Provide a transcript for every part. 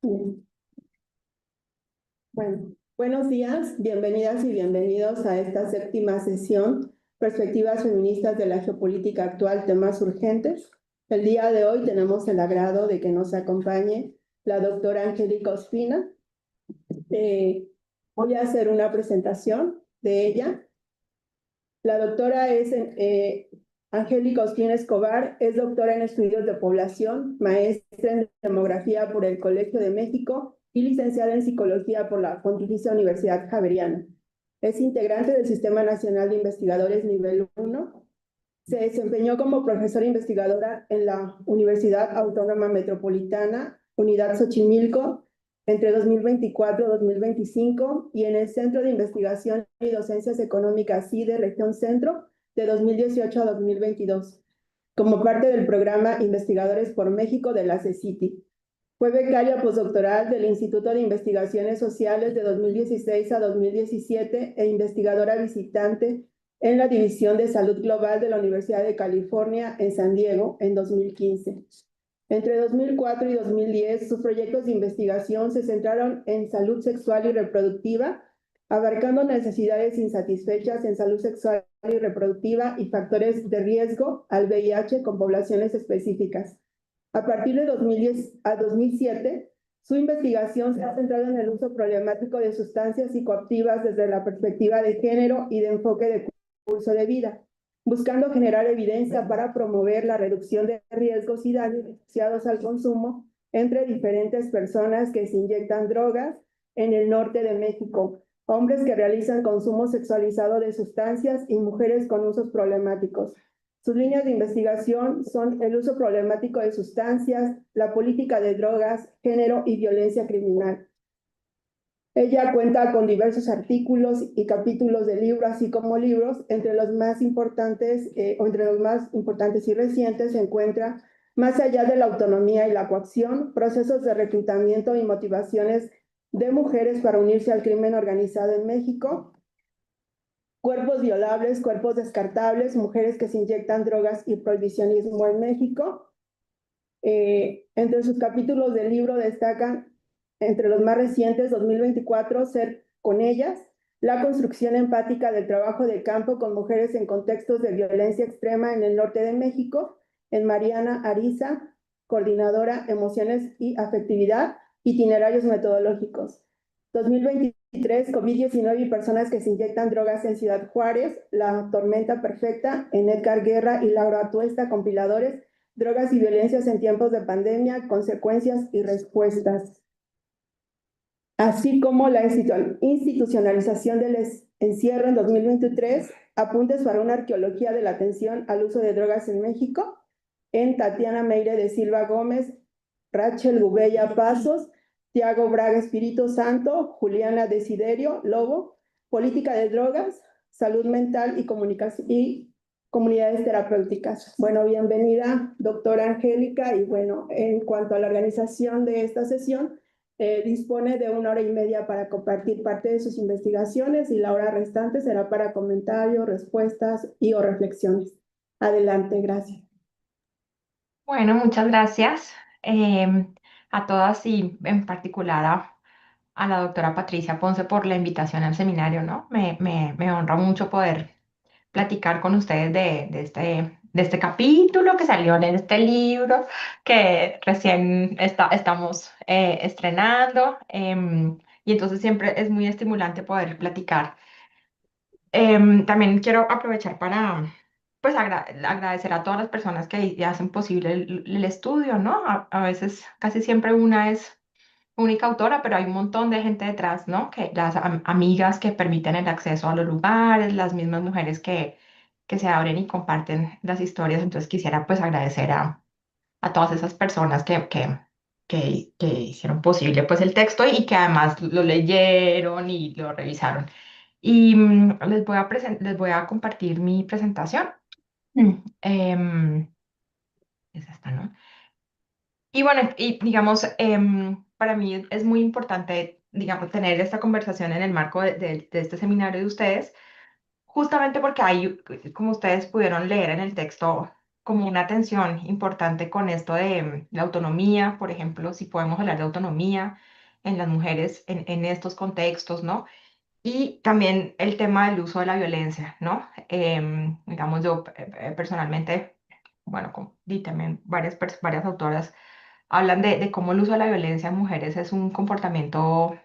Bien. Bueno, buenos días, bienvenidas y bienvenidos a esta séptima sesión, Perspectivas feministas de la geopolítica actual, temas urgentes. El día de hoy tenemos el agrado de que nos acompañe la doctora Angélica Ospina. Voy a hacer una presentación de ella. La doctora es Angélica Ospina Escobar, es doctora en estudios de población, maestra en demografía por el Colegio de México y licenciada en psicología por la Pontificia Universidad Javeriana. Es integrante del Sistema Nacional de Investigadores Nivel 1. Se desempeñó como profesora investigadora en la Universidad Autónoma Metropolitana, Unidad Xochimilco, entre 2024 y 2025, y en el Centro de Investigación y Docencias Económicas CIDE Región Centro, de 2018 a 2022, como parte del programa Investigadores por México de la CECITI. Fue becaria postdoctoral del Instituto de Investigaciones Sociales de 2016 a 2017 e investigadora visitante en la División de Salud Global de la Universidad de California en San Diego en 2015. Entre 2004 y 2010, sus proyectos de investigación se centraron en salud sexual y reproductiva, abarcando necesidades insatisfechas en salud sexual y reproductiva y factores de riesgo al VIH con poblaciones específicas. A partir de 2010 a 2007, su investigación se ha centrado en el uso problemático de sustancias psicoactivas desde la perspectiva de género y de enfoque de curso de vida, buscando generar evidencia para promover la reducción de riesgos y daños asociados al consumo entre diferentes personas que se inyectan drogas en el norte de México, hombres que realizan consumo sexualizado de sustancias y mujeres con usos problemáticos. Sus líneas de investigación son el uso problemático de sustancias, la política de drogas, género y violencia criminal. Ella cuenta con diversos artículos y capítulos de libros, así como libros. Entre los más importantes y recientes se encuentra Más allá de la autonomía y la coacción, procesos de reclutamiento y motivaciones de mujeres para unirse al crimen organizado en México, Cuerpos violables, cuerpos descartables, mujeres que se inyectan drogas y prohibicionismo en México. Entre sus capítulos del libro destacan, entre los más recientes, 2024, Ser con ellas, la construcción empática del trabajo de campo con mujeres en contextos de violencia extrema en el norte de México, en Mariana Ariza, coordinadora Emociones y Afectividad, itinerarios metodológicos. 2023, COVID-19 y personas que se inyectan drogas en Ciudad Juárez, La Tormenta Perfecta, en Edgar Guerra y Laura Atuesta, compiladores, Drogas y violencias en tiempos de pandemia, consecuencias y respuestas, así como la institucionalización del encierro en 2023, apuntes para una arqueología de la atención al uso de drogas en México, en Tatiana Meire de Silva Gómez, Rachel Gubella Pasos, Tiago Braga Espíritu Santo, Juliana Desiderio Lobo, Política de Drogas, Salud Mental y Comunicación y Comunidades Terapéuticas. Bueno, bienvenida, doctora Angélica, y bueno, en cuanto a la organización de esta sesión, dispone de 1 hora y media para compartir parte de sus investigaciones y la hora restante será para comentarios, respuestas y o reflexiones. Adelante, gracias. Bueno, muchas gracias a todas y en particular a la doctora Patricia Ponce por la invitación al seminario, ¿no? Me honra mucho poder platicar con ustedes de este capítulo que salió en este libro que recién estamos estrenando, y entonces siempre es muy estimulante poder platicar. También quiero aprovechar para pues agradecer a todas las personas que hacen posible el estudio, ¿no? A veces, casi siempre una es única autora, pero hay un montón de gente detrás, ¿no? Que las amigas que permiten el acceso a los lugares, las mismas mujeres que se abren y comparten las historias. Entonces quisiera pues agradecer a todas esas personas que hicieron posible pues el texto y que además lo leyeron y lo revisaron. Y les voy a compartir mi presentación. Em, es esta, ¿no? Y bueno, y digamos, para mí es muy importante, digamos, tener esta conversación en el marco de este seminario de ustedes, justamente porque hay, como ustedes pudieron leer en el texto, como una tensión importante con esto de la autonomía, por ejemplo, si podemos hablar de autonomía en las mujeres en estos contextos, ¿no? Y también el tema del uso de la violencia, ¿no? Digamos, yo personalmente, bueno, y también varias autoras hablan de cómo el uso de la violencia en mujeres es un comportamiento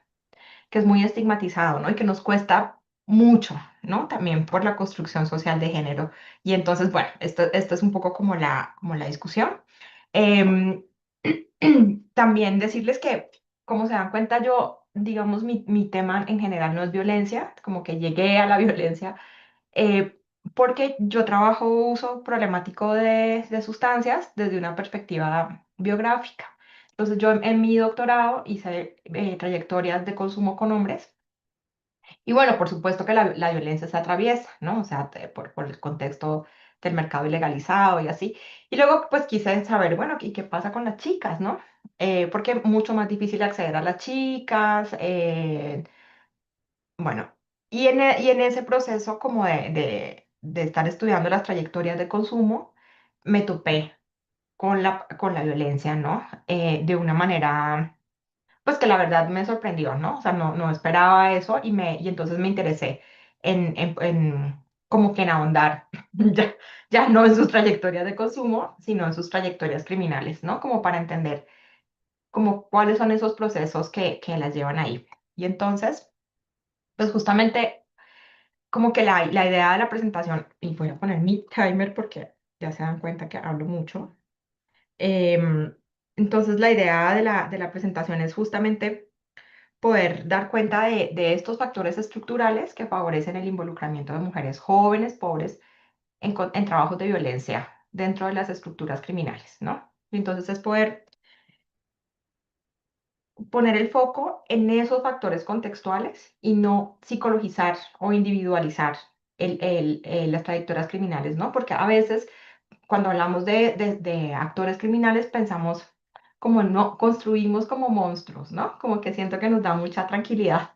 que es muy estigmatizado, ¿no? Y que nos cuesta mucho, ¿no? También por la construcción social de género. Y entonces, bueno, esto es un poco como la discusión. Em, También decirles que, como se dan cuenta, yo, digamos, mi tema en general no es violencia, como que llegué a la violencia, eh, porque yo trabajo uso problemático de sustancias desde una perspectiva biográfica. Entonces, yo en mi doctorado hice trayectorias de consumo con hombres y bueno, por supuesto que la violencia se atraviesa, ¿no? O sea, por el contexto del mercado ilegalizado y así. Y luego, pues quise saber, bueno, ¿y qué pasa con las chicas, no? Porque es mucho más difícil acceder a las chicas. Bueno, y en ese proceso como de estar estudiando las trayectorias de consumo, me topé con la violencia, ¿no? De una manera pues que la verdad me sorprendió, ¿no? O sea, no esperaba eso y entonces me interesé como que en ahondar, ya, ya no en sus trayectorias de consumo, sino en sus trayectorias criminales, ¿no? Como para entender como cuáles son esos procesos que las llevan ahí. Y entonces, pues justamente como que la idea de la presentación, y voy a poner mi timer porque ya se dan cuenta que hablo mucho. em, entonces la idea de la presentación es justamente poder dar cuenta de estos factores estructurales que favorecen el involucramiento de mujeres jóvenes, pobres, en trabajos de violencia dentro de las estructuras criminales, ¿no? Entonces es poder poner el foco en esos factores contextuales y no psicologizar o individualizar las trayectorias criminales, ¿no? Porque a veces cuando hablamos de actores criminales pensamos como no, construimos como monstruos, ¿no? Como que siento que nos da mucha tranquilidad,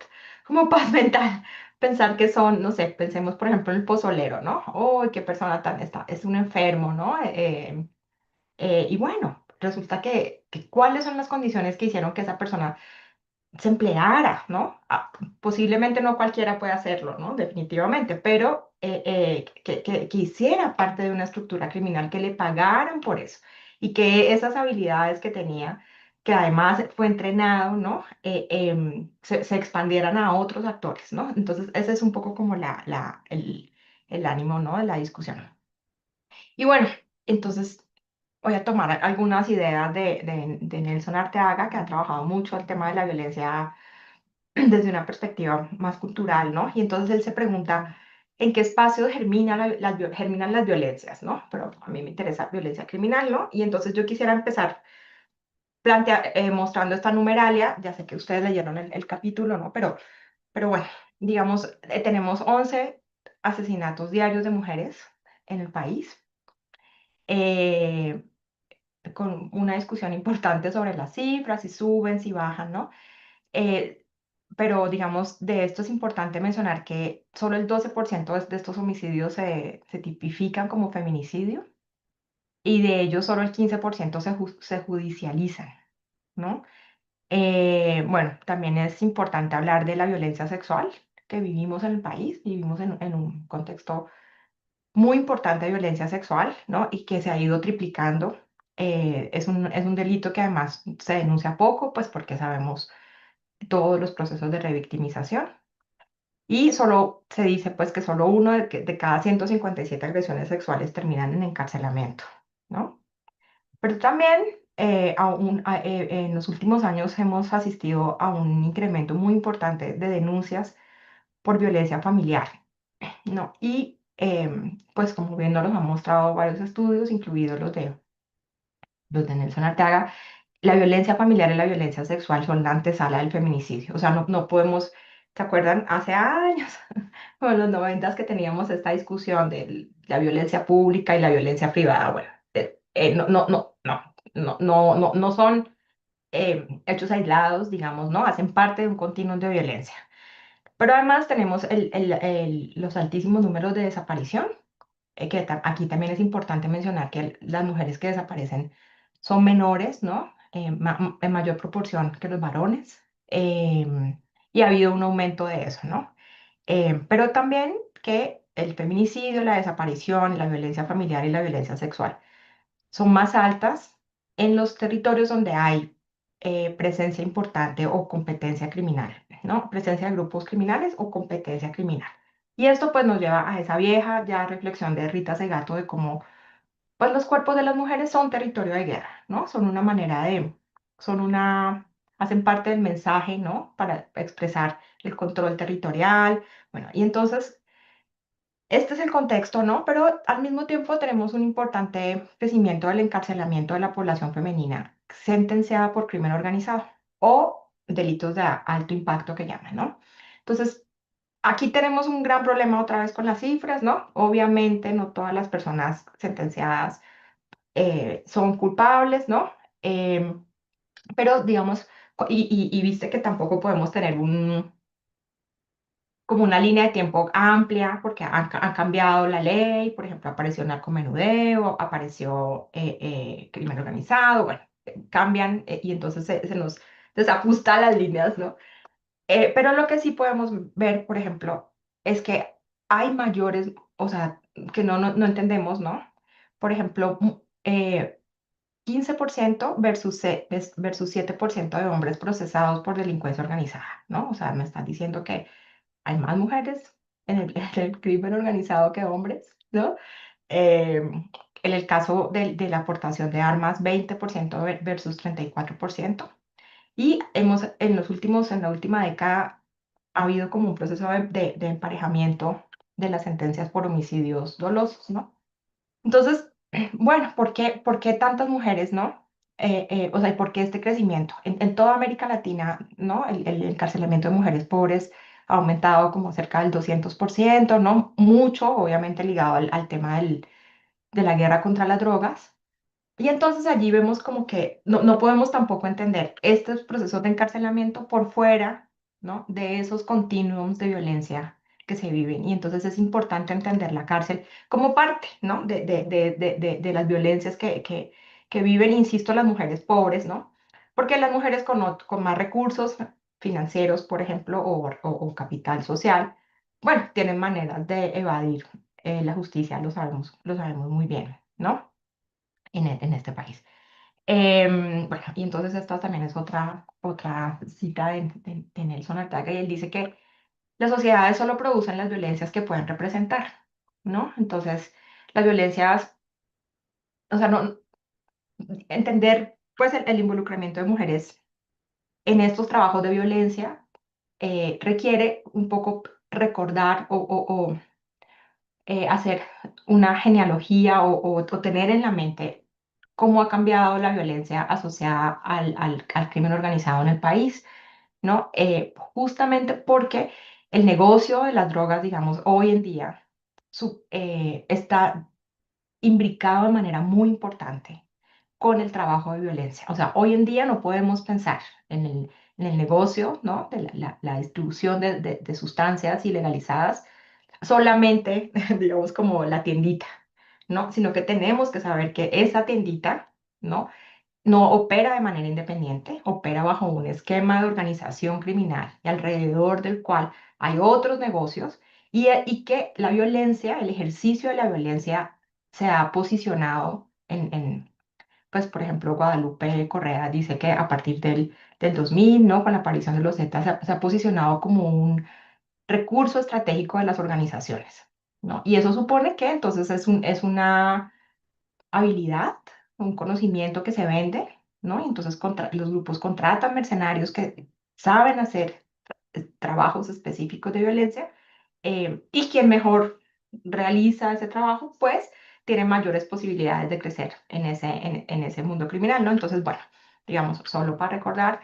como paz mental, pensar que son, no sé, pensemos por ejemplo en el pozolero, ¿no? ¡Oh, qué persona tan está! Es un enfermo, ¿no? Y bueno, resulta que cuáles son las condiciones que hicieron que esa persona se empleara, ¿no? Posiblemente no cualquiera puede hacerlo, ¿no? Definitivamente, pero que hiciera parte de una estructura criminal, que le pagaran por eso y que esas habilidades que tenía, que además fue entrenado, ¿no? Se expandieran a otros actores, ¿no? Entonces, ese es un poco como el ánimo, ¿no? De la discusión. Y bueno, entonces voy a tomar algunas ideas de Nelson Arteaga, que ha trabajado mucho el tema de la violencia desde una perspectiva más cultural, ¿no? Y entonces él se pregunta en qué espacios germinan las violencias, ¿no? Pero a mí me interesa violencia criminal, ¿no? Y entonces yo quisiera empezar mostrando esta numeralia, ya sé que ustedes leyeron el capítulo, ¿no? Pero bueno, digamos, tenemos 11 asesinatos diarios de mujeres en el país, eh, con una discusión importante sobre las cifras, si suben, si bajan, ¿no? Eh, pero digamos, de esto es importante mencionar que solo el 12% de estos homicidios se tipifican como feminicidio y de ellos solo el 15% se judicializan, ¿no? Bueno, también es importante hablar de la violencia sexual que vivimos en el país, vivimos en un contexto muy importante de violencia sexual, ¿no? Y que se ha ido triplicando. Es un delito que además se denuncia poco, pues porque sabemos todos los procesos de revictimización. Y solo se dice pues que solo uno de cada 157 agresiones sexuales terminan en encarcelamiento, ¿no? Pero también en los últimos años hemos asistido a un incremento muy importante de denuncias por violencia familiar, ¿no? Y pues como bien nos los han mostrado varios estudios, incluidos los de Nelson Arteaga, la violencia familiar y la violencia sexual son la antesala del feminicidio. O sea, no podemos, ¿se acuerdan? Hace años, como en los 90 que teníamos esta discusión de la violencia pública y la violencia privada. Bueno, no son hechos aislados, digamos, ¿no? Hacen parte de un continuum de violencia. Pero además tenemos los altísimos números de desaparición aquí también es importante mencionar que las mujeres que desaparecen son menores, ¿no? En mayor proporción que los varones. Y ha habido un aumento de eso, ¿no? Pero también que el feminicidio, la desaparición, la violencia familiar y la violencia sexual son más altas en los territorios donde hay presencia importante o competencia criminal, ¿no? Presencia de grupos criminales o competencia criminal. Y esto pues nos lleva a esa vieja ya reflexión de Rita Segato de cómo pues los cuerpos de las mujeres son territorio de guerra, ¿no? Son una manera de, son una, hacen parte del mensaje, ¿no? Para expresar el control territorial. Bueno, y entonces este es el contexto, ¿no? Pero al mismo tiempo tenemos un importante crecimiento del encarcelamiento de la población femenina sentenciada por crimen organizado o delitos de alto impacto que llaman, ¿no? Entonces, aquí tenemos un gran problema otra vez con las cifras, ¿no? Obviamente no todas las personas sentenciadas son culpables, ¿no? Pero digamos, y viste que tampoco podemos tener como una línea de tiempo amplia, porque han cambiado la ley, por ejemplo, apareció narcomenudeo, apareció crimen organizado, bueno, cambian y entonces se nos desajusta las líneas, ¿no? Pero lo que sí podemos ver, por ejemplo, es que hay mayores, o sea, que no entendemos, ¿no? Por ejemplo, 15% versus 7% de hombres procesados por delincuencia organizada, ¿no? O sea, me están diciendo que hay más mujeres en el, en el crimen organizado que hombres, ¿no? Eh, en el caso de la aportación de armas, 20% versus 34%. Y hemos, en la última década, ha habido como un proceso de emparejamiento de las sentencias por homicidios dolosos, ¿no? Entonces, bueno, por qué tantas mujeres, no? O sea, ¿y por qué este crecimiento? En toda América Latina, ¿no? El encarcelamiento de mujeres pobres ha aumentado como cerca del 200%, ¿no? Mucho, obviamente, ligado al tema de la guerra contra las drogas. Y entonces allí vemos como que no podemos tampoco entender estos procesos de encarcelamiento por fuera, ¿no? De esos continuums de violencia que se viven. Y entonces es importante entender la cárcel como parte, ¿no? De las violencias que viven, insisto, las mujeres pobres, ¿no? Porque las mujeres con más recursos financieros, por ejemplo, o capital social, bueno, tienen maneras de evadir la justicia, lo sabemos muy bien, ¿no? En este país. Bueno, y entonces esta también es otra cita de Nelson Artaga, y él dice que las sociedades solo producen las violencias que pueden representar, ¿no? Entonces, las violencias, o sea, no, entender pues el involucramiento de mujeres en estos trabajos de violencia requiere un poco recordar o hacer una genealogía o tener en la mente cómo ha cambiado la violencia asociada al crimen organizado en el país, ¿no? Justamente porque el negocio de las drogas, digamos, hoy en día está imbricado de manera muy importante con el trabajo de violencia. O sea, hoy en día no podemos pensar en el negocio, ¿no? De la distribución de sustancias ilegalizadas solamente, digamos, como la tiendita, ¿no? Sino que tenemos que saber que esa tiendita, ¿no? No opera de manera independiente, opera bajo un esquema de organización criminal y alrededor del cual hay otros negocios y que la violencia, el ejercicio de la violencia se ha posicionado pues, por ejemplo, Guadalupe Correa dice que a partir del 2000, ¿no? Con la aparición de los Zetas, se ha posicionado como un recurso estratégico de las organizaciones, ¿no? Y eso supone que entonces es una habilidad, un conocimiento que se vende, ¿no? Y entonces los grupos contratan mercenarios que saben hacer trabajos específicos de violencia y quien mejor realiza ese trabajo, pues tiene mayores posibilidades de crecer en ese mundo criminal, ¿no? Entonces, bueno, digamos, solo para recordar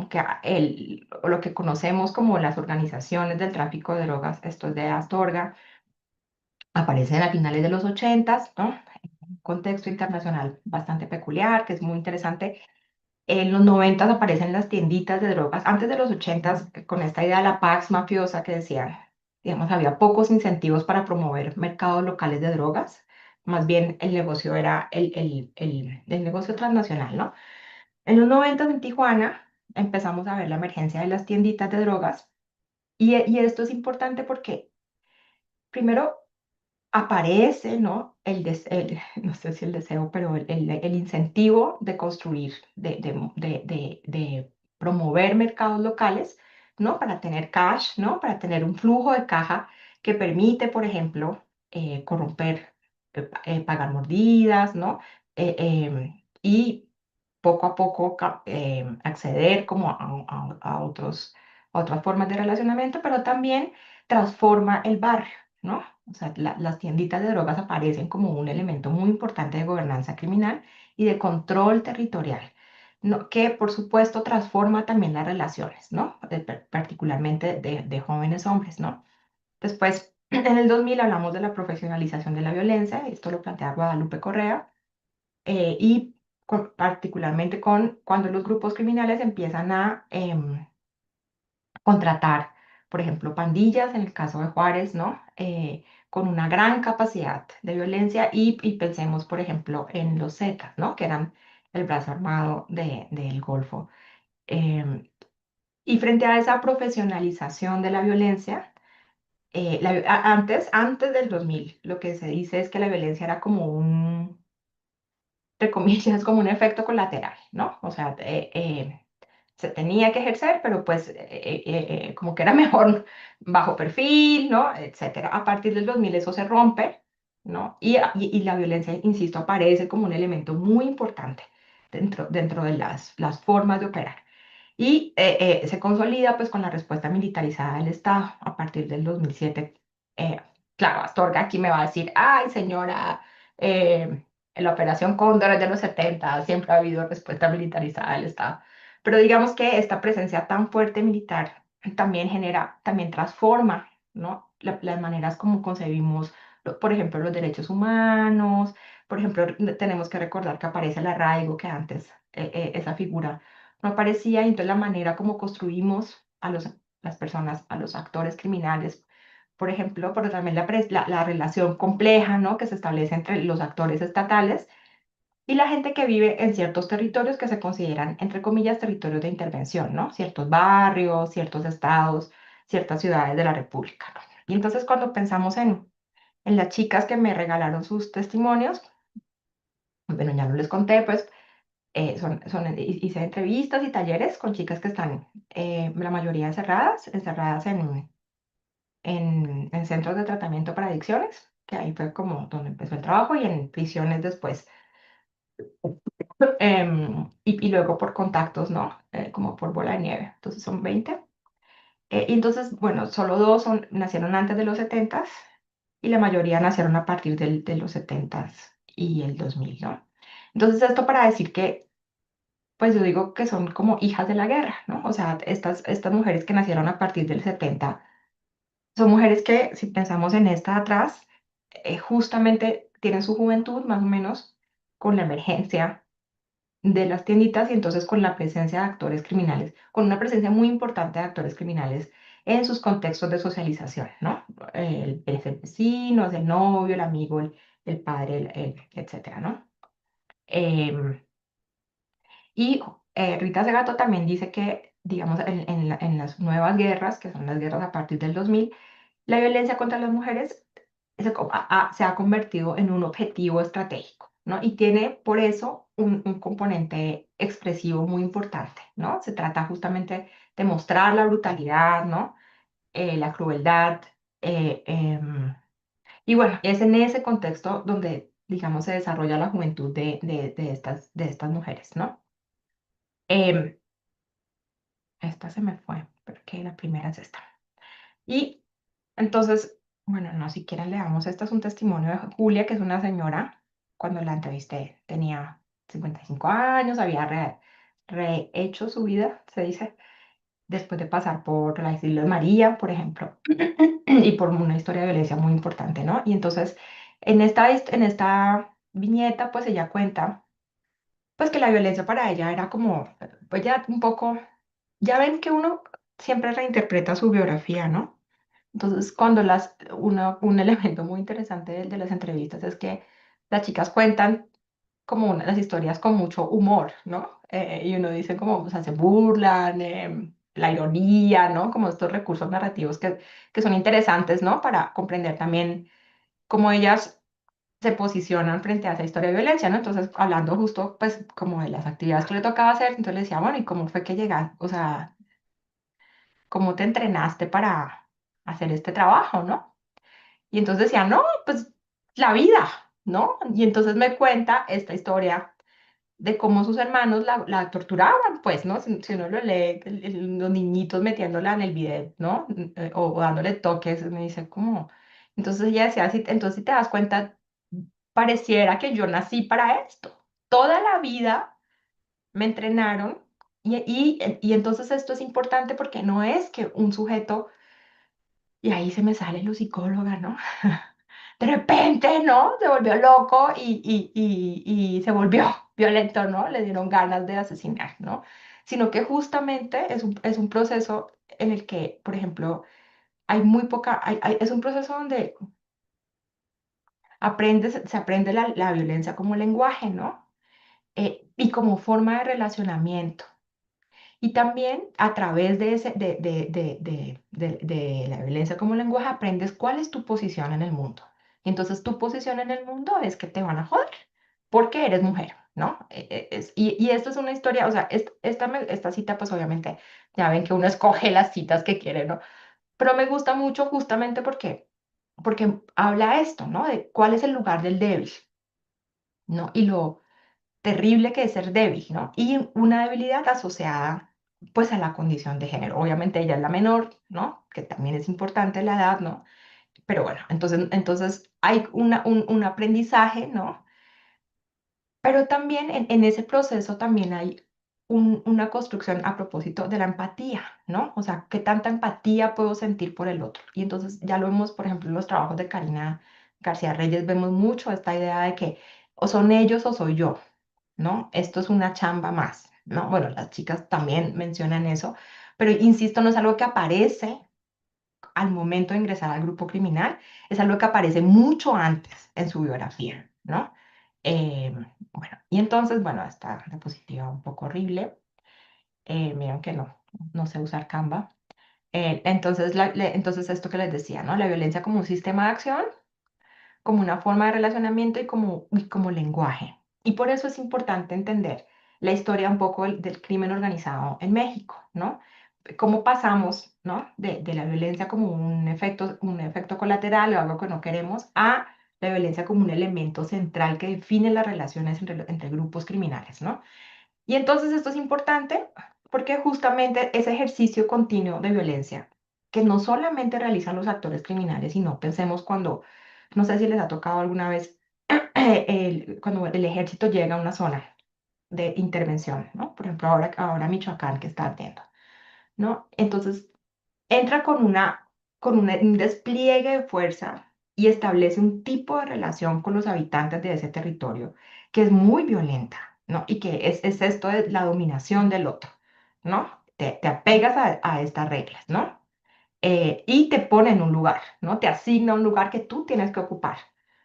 que lo que conocemos como las organizaciones del tráfico de drogas, esto es de Astorga, aparecen a finales de los 80, ¿no? Un contexto internacional bastante peculiar, que es muy interesante. En los 90 aparecen las tienditas de drogas, antes de los 80 con esta idea de la Pax mafiosa que decían, digamos, había pocos incentivos para promover mercados locales de drogas, más bien el negocio era el negocio transnacional, ¿no? En los 90 en Tijuana empezamos a ver la emergencia de las tienditas de drogas y esto es importante porque primero aparece, ¿no? No sé si el deseo, pero el incentivo de construir, de promover mercados locales, ¿no? Para tener cash, ¿no? Para tener un flujo de caja que permite, por ejemplo, corromper, pagar mordidas, ¿no? Y poco a poco acceder como a otras formas de relacionamiento, pero también transforma el barrio, ¿no? O sea, las tienditas de drogas aparecen como un elemento muy importante de gobernanza criminal y de control territorial, ¿no? Que por supuesto transforma también las relaciones, ¿no? Particularmente de jóvenes hombres, ¿no? Después, en el 2000 hablamos de la profesionalización de la violencia, esto lo plantea Guadalupe Correa, y particularmente con cuando los grupos criminales empiezan a contratar, por ejemplo, pandillas, en el caso de Juárez, ¿no? Con una gran capacidad de violencia y pensemos, por ejemplo, en los Zetas, ¿no? Que eran el brazo armado del Golfo. Em, y frente a esa profesionalización de la violencia, antes del 2000, lo que se dice es que la violencia era como entre comillas, como un efecto colateral, ¿no? O sea, se tenía que ejercer, pero pues como que era mejor bajo perfil, ¿no? Etcétera. A partir del 2000 eso se rompe, ¿no? Y la violencia, insisto, aparece como un elemento muy importante dentro de las formas de operar. Y se consolida pues con la respuesta militarizada del Estado a partir del 2007. Eh, claro, Astorga aquí me va a decir, ay señora, en la Operación Cóndor es de los 70 siempre ha habido respuesta militarizada del Estado. Pero digamos que esta presencia tan fuerte militar también genera, también transforma, ¿no? Las maneras como concebimos, por ejemplo, los derechos humanos. Por ejemplo, tenemos que recordar que aparece el arraigo, que antes esa figura no aparecía, y entonces la manera como construimos a las personas, a los actores criminales, por ejemplo, pero también la relación compleja, ¿no? Que se establece entre los actores estatales y la gente que vive en ciertos territorios que se consideran, entre comillas, territorios de intervención, ¿no? Ciertos barrios, ciertos estados, ciertas ciudades de la República, ¿no? Y entonces cuando pensamos en las chicas que me regalaron sus testimonios, bueno, ya no les conté, pues hice entrevistas y talleres con chicas que están, la mayoría encerradas en centros de tratamiento para adicciones, que ahí fue como donde empezó el trabajo, y en prisiones después. Y luego por contactos, ¿no? Como por bola de nieve. Entonces son 20. Y entonces, bueno, solo dos nacieron antes de los 70 y la mayoría nacieron a partir de los 70 y el 2000, ¿no? Entonces esto para decir que pues yo digo que son como hijas de la guerra, ¿no? O sea, estas mujeres que nacieron a partir del 70 son mujeres que, si pensamos en esta atrás, justamente tienen su juventud más o menos con la emergencia de las tienditas y entonces con la presencia de actores criminales, con una presencia muy importante de actores criminales en sus contextos de socialización, ¿no? Es el vecino, es el novio, el amigo, el padre, etcétera, ¿no? Em, Y Rita Segato también dice que, digamos, en las nuevas guerras, que son las guerras a partir del 2000, la violencia contra las mujeres se ha convertido en un objetivo estratégico, ¿no? Y tiene por eso un componente expresivo muy importante, ¿no? Se trata justamente de mostrar la brutalidad, ¿no? La crueldad. eh, em, y bueno, es en ese contexto donde, digamos, se desarrolla la juventud de estas mujeres, ¿no? Em, Esta se me fue, porque la primera es esta. Y entonces, bueno, no, si quieren leamos, este es un testimonio de Julia, que es una señora, cuando la entrevisté tenía 55 años, había rehecho su vida, se dice, después de pasar por la Isla de María, por ejemplo, y por una historia de violencia muy importante, ¿no? Y entonces, en esta viñeta, pues ella cuenta, pues que la violencia para ella era como, pues ya un poco, ya ven que uno siempre reinterpreta su biografía, ¿no? Entonces, un elemento muy interesante de las entrevistas es que las chicas cuentan como las historias con mucho humor, ¿no? Y uno dice como, o sea, se burlan, la ironía, ¿no? Como estos recursos narrativos que son interesantes, ¿no? Para comprender también cómo ellas se posicionan frente a esa historia de violencia, ¿no? Entonces, hablando justo, pues, como de las actividades que le tocaba hacer, entonces le decía, bueno, ¿y cómo fue que llegaste? O sea, ¿cómo te entrenaste para hacer este trabajo, ¿no? Y entonces decía, no, pues, la vida, ¿no? Y entonces me cuenta esta historia de cómo sus hermanos la torturaban, pues, ¿no? Si uno lo lee, los niñitos metiéndola en el bidet, ¿no? O dándole toques, me dice, ¿cómo? Entonces ella decía, entonces si te das cuenta, pareciera que yo nací para esto. Toda la vida me entrenaron y entonces esto es importante porque no es que un sujeto, y ahí se me sale lo psicóloga, ¿no? De repente, ¿no? Se volvió loco y se volvió violento, ¿no? Le dieron ganas de asesinar, ¿no? Sino que justamente es un proceso en el que, por ejemplo, hay muy poca, es un proceso donde se aprende la violencia como lenguaje, ¿no? Y como forma de relacionamiento. Y también a través de la violencia como lenguaje aprendes cuál es tu posición en el mundo. Y entonces tu posición en el mundo es que te van a joder porque eres mujer, ¿no? Y esto es una historia, o sea, esta cita pues obviamente ya ven que uno escoge las citas que quiere, ¿no? Pero me gusta mucho justamente porque habla esto, ¿no? De cuál es el lugar del débil, ¿no? Y lo terrible que es ser débil, ¿no? Y una debilidad asociada pues a la condición de género. Obviamente ella es la menor, ¿no? Que también es importante la edad, ¿no? Pero bueno, entonces hay un aprendizaje, ¿no? Pero también en ese proceso también hay una construcción a propósito de la empatía, ¿no? O sea, ¿qué tanta empatía puedo sentir por el otro? Y entonces ya lo vemos, por ejemplo, en los trabajos de Karina García Reyes, vemos mucho esta idea de que o son ellos o soy yo, ¿no? Esto es una chamba más, ¿no? Bueno, las chicas también mencionan eso, pero insisto, no es algo que aparece al momento de ingresar al grupo criminal, es algo que aparece mucho antes en su biografía, ¿no? Eh, bueno, y entonces, bueno, esta diapositiva un poco horrible, miren que no sé usar Canva. Entonces, esto que les decía, ¿no? La violencia como un sistema de acción, como una forma de relacionamiento y como lenguaje. Y por eso es importante entender la historia un poco del crimen organizado en México, ¿no? Cómo pasamos, ¿no? De la violencia como un efecto colateral o algo que no queremos a la violencia como un elemento central que define las relaciones entre grupos criminales, ¿no? Y entonces esto es importante porque justamente ese ejercicio continuo de violencia que no solamente realizan los actores criminales, sino pensemos cuando, no sé si les ha tocado alguna vez, cuando el ejército llega a una zona de intervención, ¿no? Por ejemplo, ahora Michoacán que está ardiendo, ¿no? Entonces entra un despliegue de fuerza y establece un tipo de relación con los habitantes de ese territorio que es muy violenta, ¿no? Y que es esto de la dominación del otro, ¿no? Te apegas a estas reglas, ¿no? Y te pone en un lugar, ¿no? Te asigna un lugar que tú tienes que ocupar,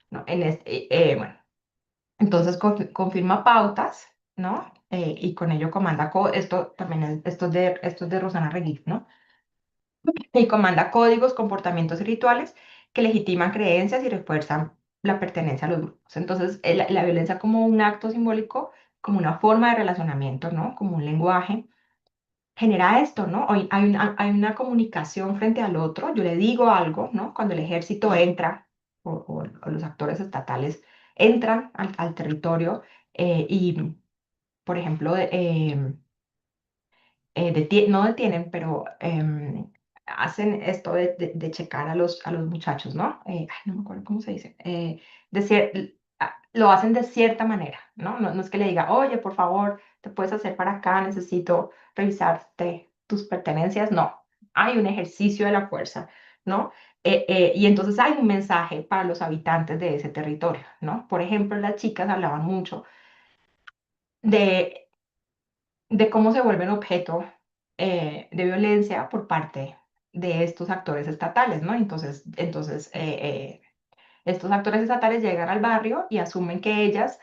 ¿no? Bueno, entonces confirma pautas, ¿no? Y con ello comanda, esto también esto es de Rosana Reguif, ¿no? Y comanda códigos, comportamientos y rituales que legitiman creencias y refuerzan la pertenencia a los grupos. Entonces, la violencia como un acto simbólico, como una forma de relacionamiento, ¿no? Como un lenguaje, genera esto, ¿no? Hay una comunicación frente al otro. Yo le digo algo, ¿no? Cuando el ejército entra o los actores estatales entran al territorio y, por ejemplo, no detienen, pero hacen esto de checar a los muchachos, ¿no? Ay, no me acuerdo cómo se dice. Lo hacen de cierta manera, ¿no? No es que le diga, oye, por favor, te puedes hacer para acá, necesito revisarte tus pertenencias. No, hay un ejercicio de la fuerza, ¿no? Y entonces hay un mensaje para los habitantes de ese territorio, ¿no? Por ejemplo, las chicas hablaban mucho de cómo se vuelven objeto de violencia por parte de estos actores estatales, ¿no? Estos actores estatales llegan al barrio y asumen que ellas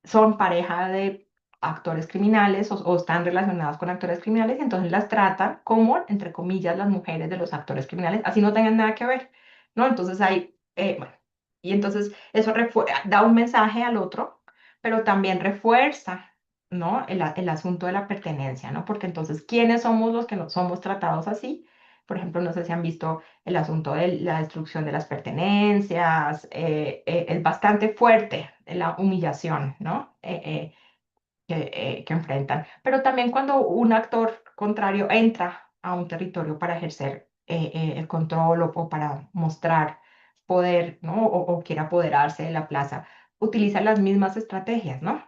son pareja de actores criminales o están relacionadas con actores criminales, y entonces las tratan como, entre comillas, las mujeres de los actores criminales, así no tengan nada que ver, ¿no? Entonces hay, bueno, y entonces eso da un mensaje al otro, pero también refuerza, ¿no? El asunto de la pertenencia, ¿no? Porque entonces, ¿quiénes somos los que no somos tratados así? Por ejemplo, no sé si han visto el asunto de la destrucción de las pertenencias, es bastante fuerte la humillación, ¿no? Que enfrentan. Pero también cuando un actor contrario entra a un territorio para ejercer el control o para mostrar poder, ¿no? O quiere apoderarse de la plaza, utiliza las mismas estrategias, ¿no?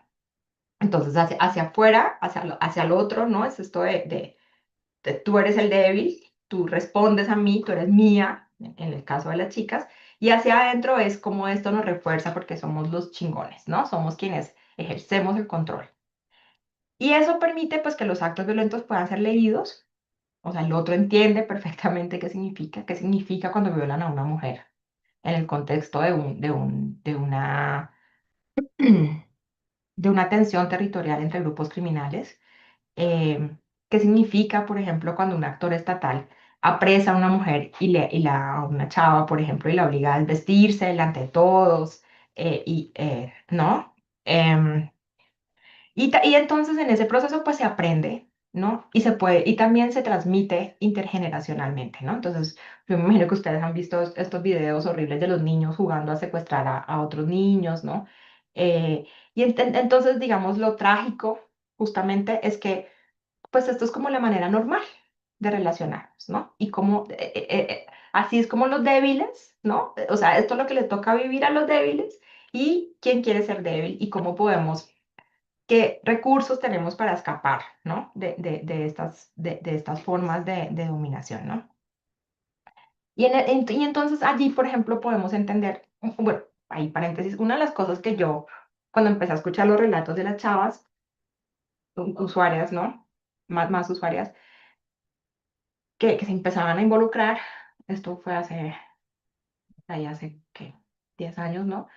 Entonces, hacia afuera, hacia el otro, ¿no? Es esto tú eres el débil, tú respondes a mí, tú eres mía, en el caso de las chicas, y hacia adentro es como esto nos refuerza porque somos los chingones, ¿no? Somos quienes ejercemos el control. Y eso permite pues que los actos violentos puedan ser leídos, o sea, el otro entiende perfectamente qué significa cuando violan a una mujer en el contexto de una tensión territorial entre grupos criminales. ¿Qué significa, por ejemplo, cuando un actor estatal apresa a una mujer a una chava, por ejemplo, y la obliga a vestirse delante de todos, ¿no? Em, y entonces en ese proceso pues se aprende, ¿no? Y se puede, y también se transmite intergeneracionalmente, ¿no? Entonces, yo me imagino que ustedes han visto estos videos horribles de los niños jugando a secuestrar a otros niños, ¿no? Entonces, digamos, lo trágico justamente es que pues esto es como la manera normal de relacionarnos, ¿no? Y como, así es como los débiles, ¿no? O sea, esto es lo que le toca vivir a los débiles y quién quiere ser débil y cómo podemos, qué recursos tenemos para escapar, ¿no? De estas formas de dominación, ¿no? Y entonces allí, por ejemplo, podemos entender, bueno, ahí paréntesis, una de las cosas que yo, cuando empecé a escuchar los relatos de las chavas, usuarias, ¿no? Más usuarias, que se empezaban a involucrar. Esto fue ahí hace, ¿qué? 10 años, ¿no?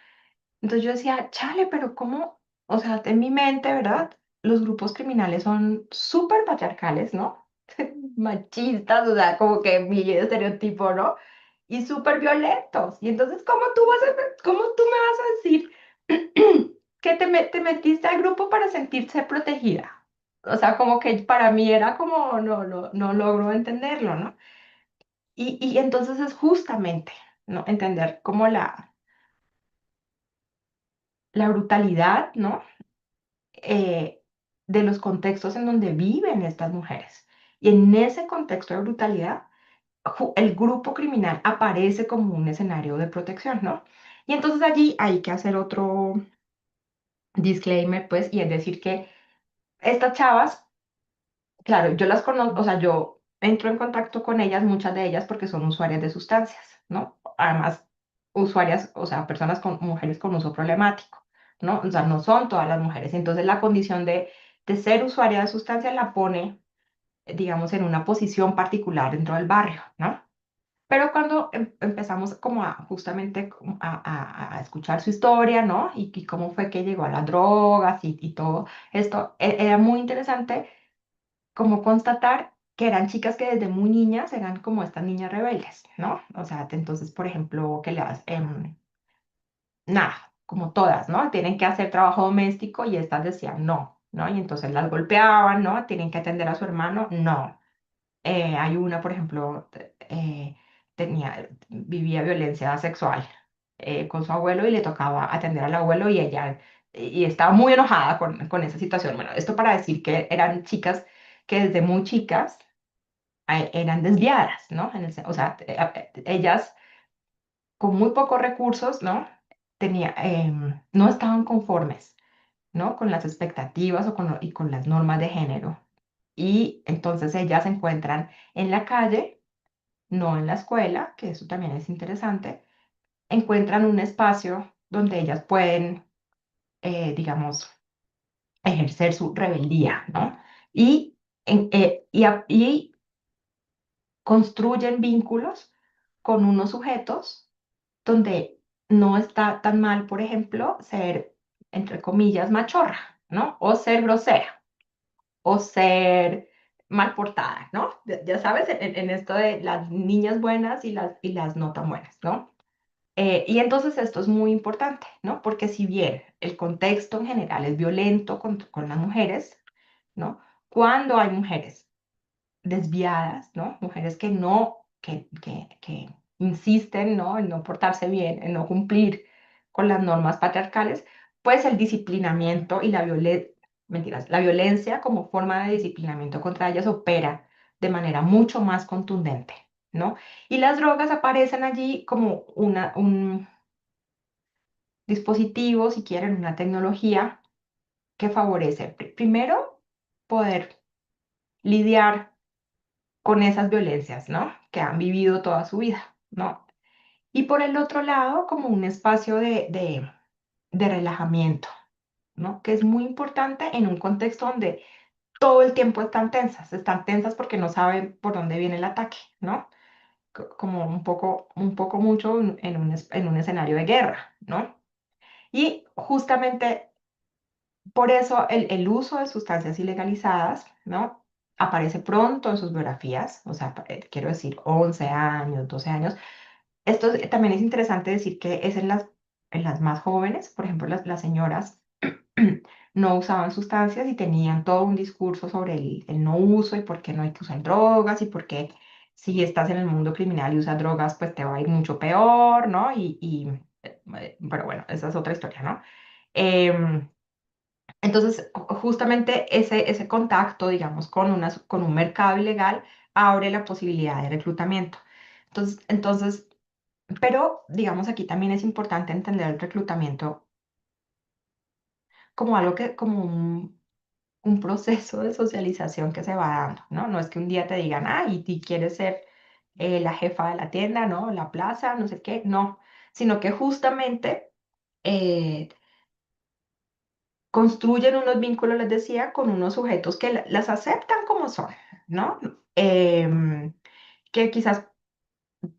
Entonces yo decía, chale, pero ¿cómo? O sea, en mi mente, ¿verdad? Los grupos criminales son súper patriarcales, ¿no? Machistas, o sea, como que mi estereotipo, ¿no? Y súper violentos. Y entonces, ¿cómo tú me vas a decir que te metiste al grupo para sentirse protegida? O sea, como que para mí era como, no logro entenderlo, ¿no? Y entonces es justamente, ¿no? Entender como la brutalidad, ¿no? Eh, de los contextos en donde viven estas mujeres. Y en ese contexto de brutalidad, el grupo criminal aparece como un escenario de protección, ¿no? Y entonces allí hay que hacer otro disclaimer, pues, y es decir que estas chavas, claro, yo las conozco, o sea, yo entro en contacto con ellas, muchas de ellas, porque son usuarias de sustancias, ¿no? Además, usuarias, o sea, personas con mujeres con uso problemático, ¿no? O sea, no son todas las mujeres. Entonces, la condición de ser usuaria de sustancias la pone, digamos, en una posición particular dentro del barrio, ¿no? Pero cuando empezamos como justamente como a escuchar su historia, ¿no? Y cómo fue que llegó a las drogas y todo esto, era muy interesante como constatar que eran chicas que desde muy niñas eran como estas niñas rebeldes, ¿no? O sea, entonces, por ejemplo, nada, como todas, ¿no? Tienen que hacer trabajo doméstico y estas decían no, ¿no? Y entonces las golpeaban, ¿no? Tienen que atender a su hermano, no. Hay una, por ejemplo, vivía violencia sexual con su abuelo y le tocaba atender al abuelo y ella, y estaba muy enojada con esa situación. Bueno, esto para decir que eran chicas que desde muy chicas eran desviadas, ¿no? O sea, ellas con muy pocos recursos, ¿no? No estaban conformes, ¿no? Con las expectativas y con las normas de género. Y entonces ellas se encuentran en la calle, no en la escuela, que eso también es interesante, encuentran un espacio donde ellas pueden, digamos, ejercer su rebeldía, ¿no? Y, y construyen vínculos con unos sujetos donde no está tan mal, por ejemplo, ser, entre comillas, machorra, ¿no? O ser grosera, o ser mal portada, ¿no? Ya sabes, en esto de las niñas buenas y las no tan buenas, ¿no? Y entonces esto es muy importante, ¿no? Porque si bien el contexto en general es violento con las mujeres, ¿no? Cuando hay mujeres desviadas, ¿no? Mujeres que no, que insisten, ¿no? En no portarse bien, en no cumplir con las normas patriarcales, pues el disciplinamiento y mentiras, la violencia como forma de disciplinamiento contra ellas opera de manera mucho más contundente, ¿no? Y las drogas aparecen allí como un dispositivo, si quieren, una tecnología que favorece, primero, poder lidiar con esas violencias, ¿no? Que han vivido toda su vida, ¿no? Y por el otro lado, como un espacio de relajamiento, ¿no? Que es muy importante en un contexto donde todo el tiempo están tensas porque no saben por dónde viene el ataque, ¿no? Como un poco mucho en un escenario de guerra, ¿no? Y justamente por eso el uso de sustancias ilegalizadas, ¿no? Aparece pronto en sus biografías, o sea, quiero decir, 11 años, 12 años. También es interesante decir que es en las más jóvenes, por ejemplo, las señoras no usaban sustancias y tenían todo un discurso sobre el no uso y por qué no hay que usar drogas y por qué si estás en el mundo criminal y usas drogas, pues te va a ir mucho peor, ¿no? Pero bueno, esa es otra historia, ¿no? Em, entonces, justamente ese contacto, digamos, con un mercado ilegal abre la posibilidad de reclutamiento. Entonces, pero, digamos, aquí también es importante entender el reclutamiento como algo como un proceso de socialización que se va dando, ¿no? No es que un día te digan, ah, y tú quieres ser la jefa de la tienda, ¿no? La plaza, no sé qué, no, sino que justamente eh, construyen unos vínculos, les decía, con unos sujetos que las aceptan como son, ¿no? Em, que quizás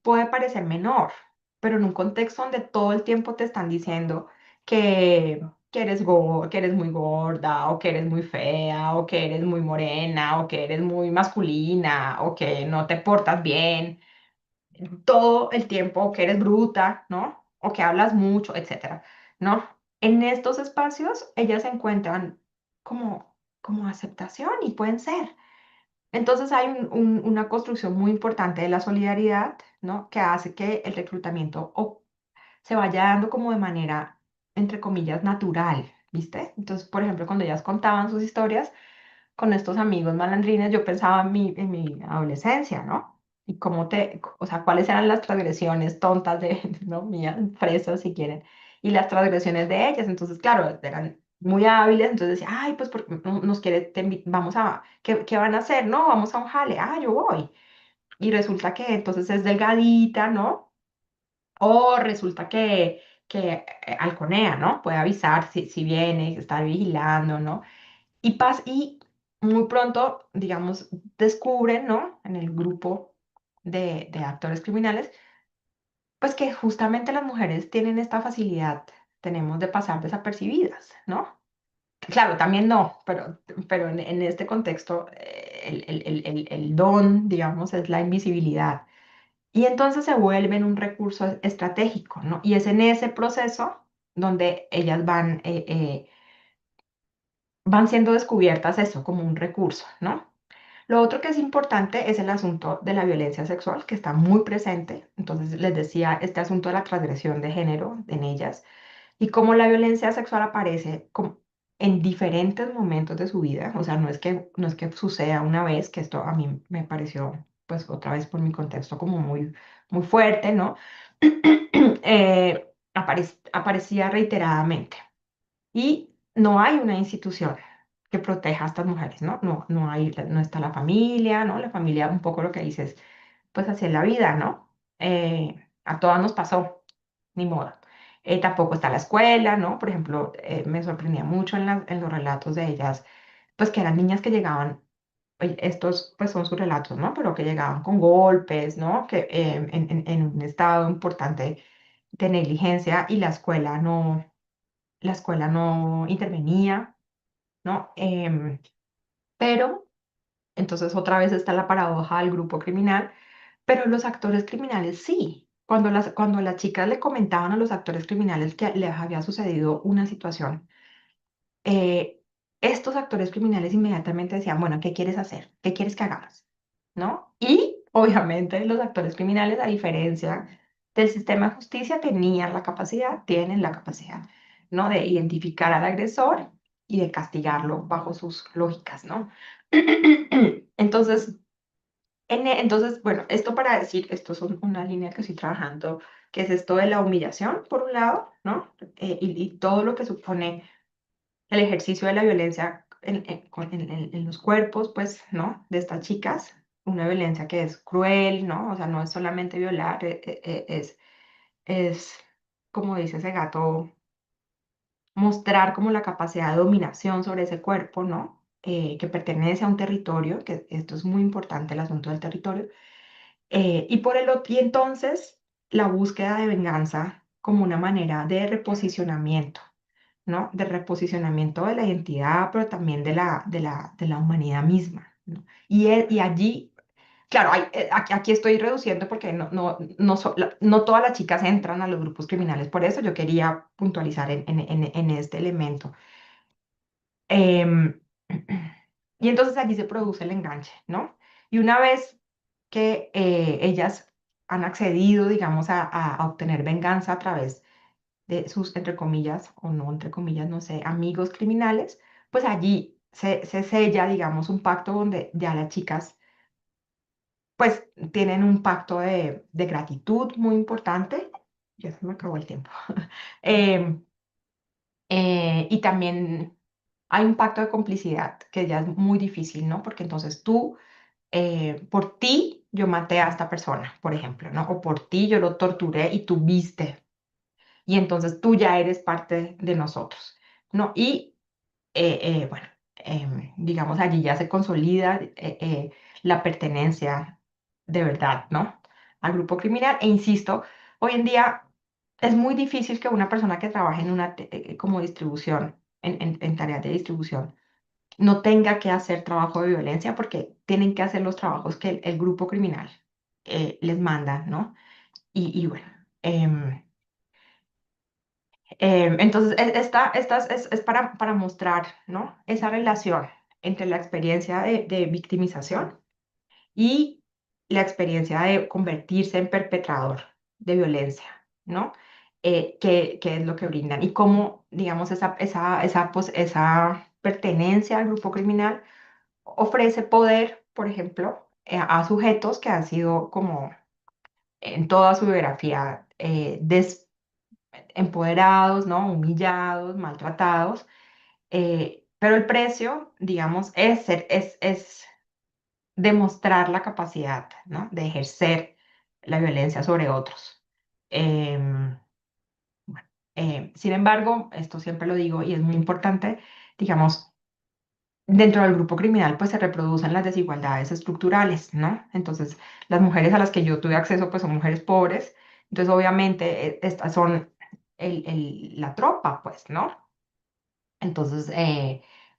puede parecer menor, pero en un contexto donde todo el tiempo te están diciendo que eres muy gorda, o que eres muy fea, o que eres muy morena, o que eres muy masculina, o que no te portas bien, todo el tiempo, o que eres bruta, ¿no? O que hablas mucho, etcétera, ¿no? En estos espacios ellas encuentran como aceptación y pueden ser. Entonces hay una construcción muy importante de la solidaridad, ¿no? Que hace que el reclutamiento se vaya dando como de manera, entre comillas, natural, ¿viste? Entonces, por ejemplo, cuando ellas contaban sus historias con estos amigos malandrines, yo pensaba en mi adolescencia, ¿no? Y o sea, cuáles eran las transgresiones tontas ¿no? Mías, fresas, si quieren, y las transgresiones de ellas. Entonces, claro, eran muy hábiles, entonces decía, ay, pues porque nos quiere, vamos a, ¿qué van a hacer? No, vamos a un jale, ah, yo voy. Y resulta que entonces es delgadita, ¿no? O resulta que halconea, ¿no? Puede avisar si viene, estar vigilando, ¿no? Y muy pronto, digamos, descubren, ¿no? En el grupo de actores criminales, pues que justamente las mujeres tienen esta facilidad, tenemos de pasar desapercibidas, ¿no? Claro, también no, pero en este contexto el don, digamos, es la invisibilidad. Y entonces se vuelven un recurso estratégico, ¿no? Y es en ese proceso donde ellas van siendo descubiertas eso como un recurso, ¿no? Lo otro que es importante es el asunto de la violencia sexual, que está muy presente. Entonces, les decía, este asunto de la transgresión de género en ellas y cómo la violencia sexual aparece en diferentes momentos de su vida. O sea, no es que suceda una vez, que esto a mí me pareció, pues otra vez por mi contexto, como muy fuerte, ¿no? Aparecía reiteradamente. Y no hay una institución que proteja a estas mujeres, ¿no? No está la familia, ¿no? La familia un poco lo que dices, pues así es la vida, ¿no? A todas nos pasó, ni modo. Tampoco está la escuela, ¿no? Por ejemplo, me sorprendía mucho en los relatos de ellas, pues que eran niñas que llegaban estos pues son sus relatos, ¿no? Pero que llegaban con golpes, ¿no? Que en un estado importante de negligencia y la escuela no intervenía, ¿no? Pero entonces otra vez está la paradoja del grupo criminal, pero los actores criminales sí. Cuando las chicas le comentaban a los actores criminales que les había sucedido una situación, eh, estos actores criminales inmediatamente decían, bueno, ¿qué quieres hacer? ¿Qué quieres que hagamos? ¿No? Y obviamente los actores criminales, a diferencia del sistema de justicia, tienen la capacidad, ¿no? De identificar al agresor y de castigarlo bajo sus lógicas, ¿no? Entonces, entonces, bueno, esto para decir, esto es una línea que estoy trabajando, que es esto de la humillación, por un lado, ¿no? Y todo lo que supone el ejercicio de la violencia en los cuerpos, pues, ¿no? De estas chicas, una violencia que es cruel, ¿no? O sea, no es solamente violar, es, como dice ese gato, mostrar como la capacidad de dominación sobre ese cuerpo, ¿no? Que pertenece a un territorio, que esto es muy importante, el asunto del territorio, y por el otro, y entonces la búsqueda de venganza como una manera de reposicionamiento, ¿no? De reposicionamiento de la identidad, pero también de la humanidad misma, ¿no? Y allí, claro, aquí estoy reduciendo porque no todas las chicas entran a los grupos criminales, por eso yo quería puntualizar en este elemento. Em, y entonces allí se produce el enganche, ¿no? Y una vez que ellas han accedido, digamos, a obtener venganza a través de sus, entre comillas, o no, entre comillas, no sé, amigos criminales, pues allí se sella, digamos, un pacto donde ya las chicas, pues, tienen un pacto de gratitud muy importante. Ya se me acabó el tiempo. Em, y también hay un pacto de complicidad que ya es muy difícil, ¿no? Porque entonces por ti, yo maté a esta persona, por ejemplo, ¿no? O por ti yo lo torturé y tú viste. Y entonces tú ya eres parte de nosotros, ¿no? Y bueno, digamos, allí ya se consolida la pertenencia de verdad, ¿no? Al grupo criminal. E insisto, hoy en día es muy difícil que una persona que trabaje como distribución, en tareas de distribución, no tenga que hacer trabajo de violencia porque tienen que hacer los trabajos que el grupo criminal les manda, ¿no? Y bueno. Entonces, es para mostrar, ¿no? Esa relación entre la experiencia de victimización y la experiencia de convertirse en perpetrador de violencia, ¿no? ¿Qué es lo que brindan? Y cómo, digamos, esa pertenencia al grupo criminal ofrece poder, por ejemplo, a sujetos que han sido como en toda su biografía empoderados, ¿no? Humillados, maltratados, pero el precio, digamos, es demostrar la capacidad, ¿no? De ejercer la violencia sobre otros. Em, bueno, sin embargo, esto siempre lo digo y es muy importante, digamos, dentro del grupo criminal pues se reproducen las desigualdades estructurales, ¿no? Entonces, las mujeres a las que yo tuve acceso pues son mujeres pobres, entonces obviamente estas son la tropa, pues, ¿no? Entonces,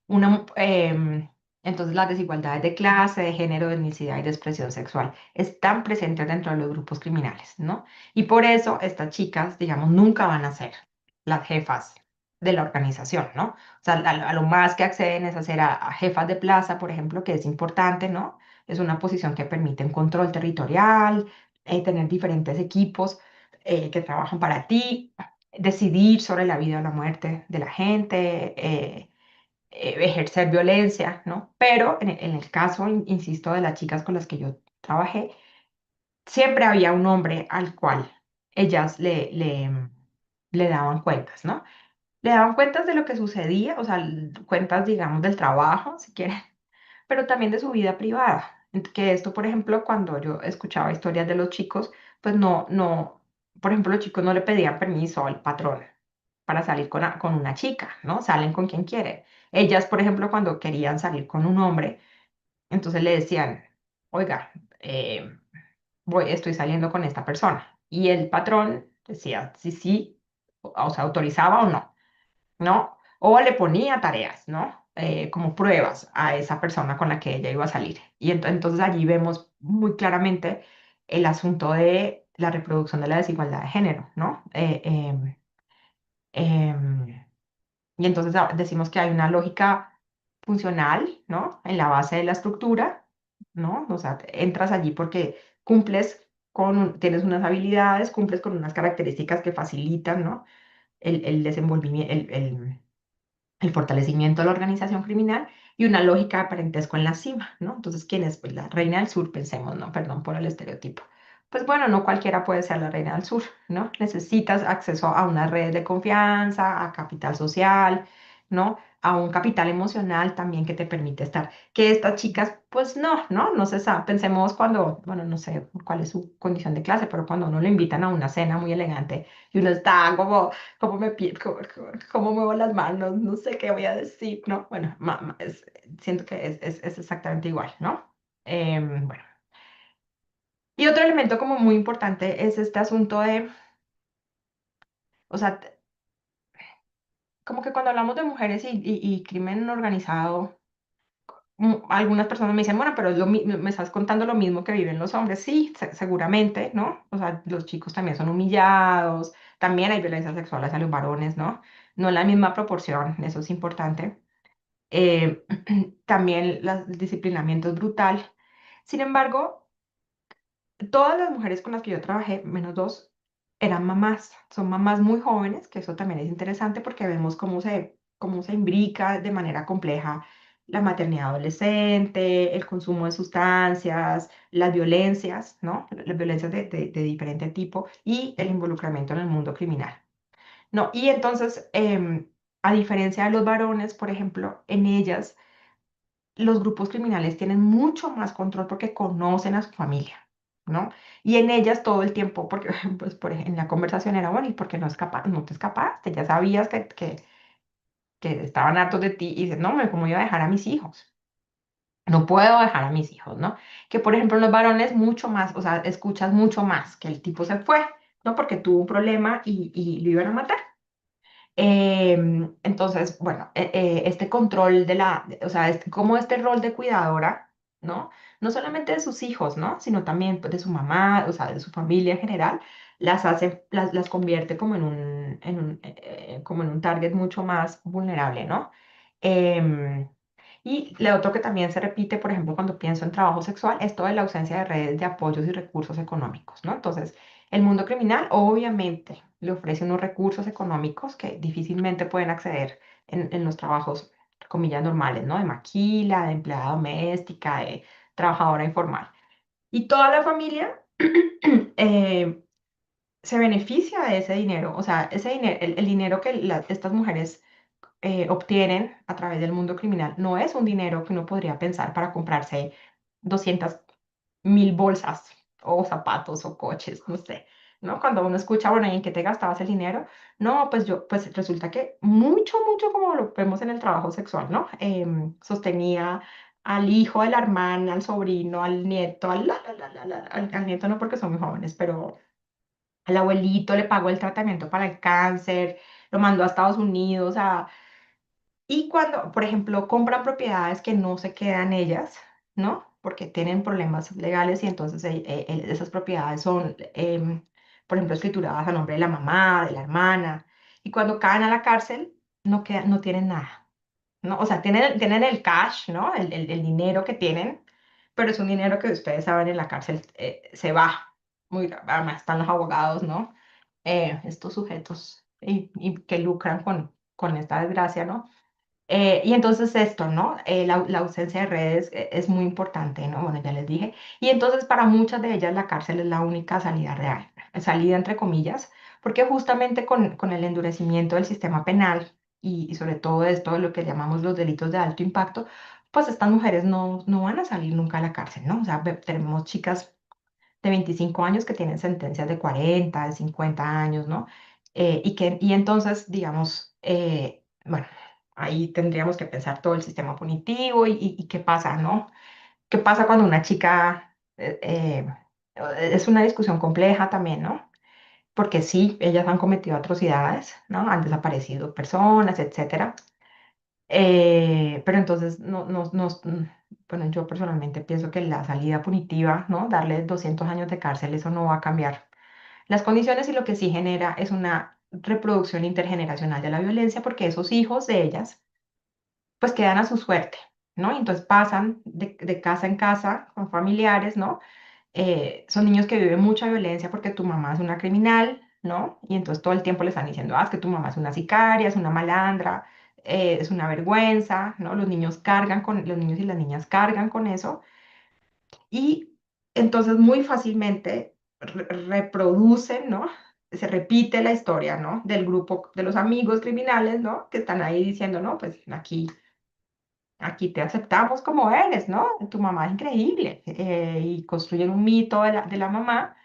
una, mu- em, entonces las desigualdades de clase, de género, de etnicidad y de expresión sexual están presentes dentro de los grupos criminales, ¿no? Y por eso estas chicas, digamos, nunca van a ser las jefas de la organización, ¿no? O sea, a lo más que acceden es a ser a jefas de plaza, por ejemplo, que es importante, ¿no? Es una posición que permite un control territorial, tener diferentes equipos que trabajan para ti, decidir sobre la vida o la muerte de la gente, ejercer violencia, ¿no? Pero en el caso, insisto, de las chicas con las que yo trabajé, siempre había un hombre al cual ellas le daban cuentas, ¿no? Le daban cuentas de lo que sucedía, o sea, cuentas, digamos, del trabajo, si quieren, pero también de su vida privada. Que esto, por ejemplo, cuando yo escuchaba historias de los chicos, pues por ejemplo, los chicos no le pedían permiso al patrón para salir con una chica, ¿no? Salen con quien quieren. Ellas, por ejemplo, cuando querían salir con un hombre, Entonces le decían, oiga, estoy saliendo con esta persona. Y el patrón decía si sí, o sea, autorizaba o no, ¿no? O le ponía tareas, ¿no? Como pruebas a esa persona con la que ella iba a salir. Y entonces allí vemos muy claramente el asunto de la reproducción de la desigualdad de género, ¿no? Em, y entonces decimos que hay una lógica funcional, ¿no? En la base de la estructura, ¿no? O sea, entras allí porque cumples tienes unas habilidades, cumples con unas características que facilitan, ¿no? El desenvolvimiento, el fortalecimiento de la organización criminal y una lógica de parentesco en la cima, ¿no? Entonces, ¿quién es? Pues la reina del sur, pensemos, ¿no? Perdón por el estereotipo. Pues bueno, no cualquiera puede ser la reina del sur, ¿no? Necesitas acceso a una red de confianza, a capital social, ¿no? A un capital emocional también que te permite estar. Que estas chicas, pues no se sabe. Pensemos cuando, bueno, no sé cuál es su condición de clase, pero cuando uno lo invitan a una cena muy elegante y uno está como cómo muevo las manos, no sé qué voy a decir, ¿no? Bueno, siento que es exactamente igual, ¿no? Bueno, y otro elemento como muy importante es este asunto de, o sea, como que cuando hablamos de mujeres y crimen organizado, algunas personas me dicen, bueno, pero me estás contando lo mismo que viven los hombres. Sí, seguramente, ¿no? O sea, los chicos también son humillados, también hay violencia sexual hacia los varones, ¿no? No en la misma proporción, eso es importante. eh, También el disciplinamiento es brutal. Sin embargo, todas las mujeres con las que yo trabajé, menos dos, eran mamás. Son mamás muy jóvenes, que eso también es interesante porque vemos cómo se imbrica de manera compleja la maternidad adolescente, el consumo de sustancias, las violencias, ¿no? Las violencias de diferente tipo y el involucramiento en el mundo criminal. No, y entonces, a diferencia de los varones, por ejemplo, en ellas los grupos criminales tienen mucho más control porque conocen a su familia, ¿no? Y en ellas todo el tiempo, porque pues en la conversación era, bueno, ¿y por qué no te escapaste? Ya sabías que estaban hartos de ti y dices, no, ¿cómo iba a dejar a mis hijos? No puedo dejar a mis hijos, ¿no? Que por ejemplo en los varones mucho más, o sea, escuchas mucho más que el tipo se fue, ¿no? Porque tuvo un problema y lo iban a matar. Entonces, bueno, este control o sea, como este rol de cuidadora, ¿no? No solamente de sus hijos, ¿no? Sino también pues, de su mamá, o sea, de su familia en general, las convierte como como en un target mucho más vulnerable, ¿no? Em, y lo otro que también se repite, por ejemplo, cuando pienso en trabajo sexual, es toda la ausencia de redes de apoyos y recursos económicos, ¿no? Entonces, el mundo criminal obviamente le ofrece unos recursos económicos que difícilmente pueden acceder en los trabajos, comillas, normales, ¿no? De maquila, de empleada doméstica, de trabajadora informal. Y toda la familia eh, se beneficia de ese dinero, o sea, ese dinero, el dinero que estas mujeres obtienen a través del mundo criminal no es un dinero que uno podría pensar para comprarse 200.000 bolsas o zapatos o coches, no sé, ¿no? Cuando uno escucha, bueno, ¿y en qué te gastabas el dinero? No, pues resulta que mucho como lo vemos en el trabajo sexual, ¿no? Sostenía al hijo de la hermana, al sobrino, al nieto, al nieto no porque son muy jóvenes, pero al abuelito le pagó el tratamiento para el cáncer, lo mandó a Estados Unidos, y cuando, por ejemplo, compran propiedades que no se quedan ellas, ¿no? Porque tienen problemas legales y entonces esas propiedades son, por ejemplo, escrituradas a nombre de la mamá, de la hermana. Y cuando caen a la cárcel, no tienen nada, ¿no? O sea, tienen el cash, ¿no? El dinero que tienen, pero es un dinero que ustedes saben en la cárcel se va. Además están los abogados, ¿no? Estos sujetos y que lucran con esta desgracia, ¿no? Y entonces esto, ¿no? La ausencia de redes es muy importante, ¿no? Bueno, ya les dije. Y entonces para muchas de ellas la cárcel es la única salida real, salida entre comillas, porque justamente con el endurecimiento del sistema penal y sobre todo esto de lo que llamamos los delitos de alto impacto, pues estas mujeres no van a salir nunca a la cárcel, ¿no? O sea, tenemos chicas de 25 años que tienen sentencias de 40 de 50 años, ¿no? Y entonces, digamos, bueno, ahí tendríamos que pensar todo el sistema punitivo y qué pasa, ¿no? ¿Qué pasa cuando una chica, es una discusión compleja también, ¿no? Porque sí, ellas han cometido atrocidades, ¿no? Han desaparecido personas, etcétera. Pero entonces, bueno, yo personalmente pienso que la salida punitiva, ¿no? Darle 200 años de cárcel, eso no va a cambiar las condiciones, y lo que sí genera es una reproducción intergeneracional de la violencia, porque esos hijos de ellas, pues quedan a su suerte, ¿no? Y entonces pasan de casa en casa con familiares, ¿no? Son niños que viven mucha violencia porque tu mamá es una criminal, ¿no? Y entonces todo el tiempo le están diciendo, ah, es que tu mamá es una sicaria, es una malandra, es una vergüenza, ¿no? Los niños y las niñas cargan con eso, y entonces muy fácilmente reproducen, ¿no? Se repite la historia, ¿no? Del grupo de los amigos criminales, ¿no? Que están ahí diciendo, no, pues aquí te aceptamos como eres, ¿no? Tu mamá es increíble. Y construyen un mito de la mamá,